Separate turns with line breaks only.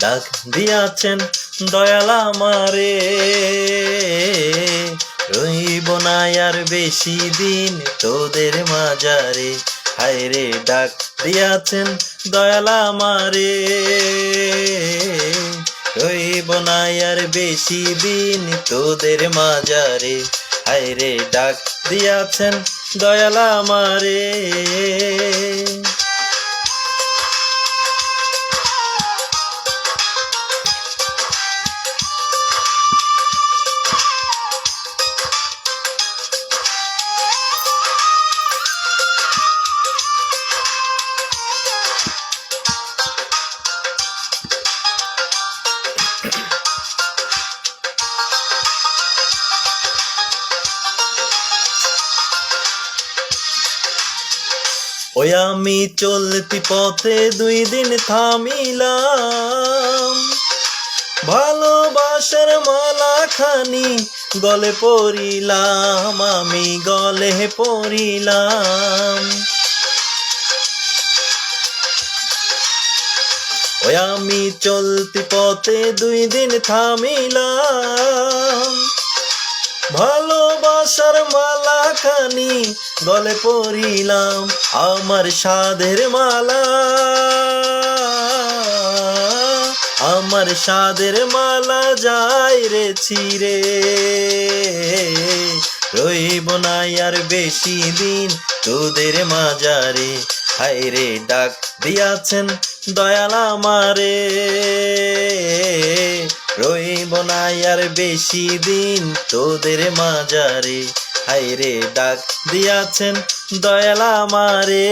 ডাক দিয়াছেন দয়াল আমারে, রইব না আর বেশি দিন তোদের মাঝারে। হায়রে ডাক দিয়াছেন দয়াল আমারে, রইব না আর বেশি দিন তোদের মাঝারে। হায়রে ডাক দিয়াছেন দয়াল আমারে। ওই আমি চলতি পথে 2 দিন থামিলাম, ভালোবাসার মালা খানি গলে পরিলাম, আমি গলে পরিলাম। ওই আমি চলতি পথে 2 দিন থামিলাম, ভালোবাসার মালা খানি গলে পরিলাম। আমার সাধের মালা, আমার সাধের মালা যায় রে ছিঁড়ে, রইব না আর বেশি দিন তোদের মাঝারে। হায়রে ডাক দিয়াছেন দয়াল আমারে, রইব না আর বেশি দিন তোদের মাঝারে। হায়রে ডাক দিয়াছেন দয়াল আমারে।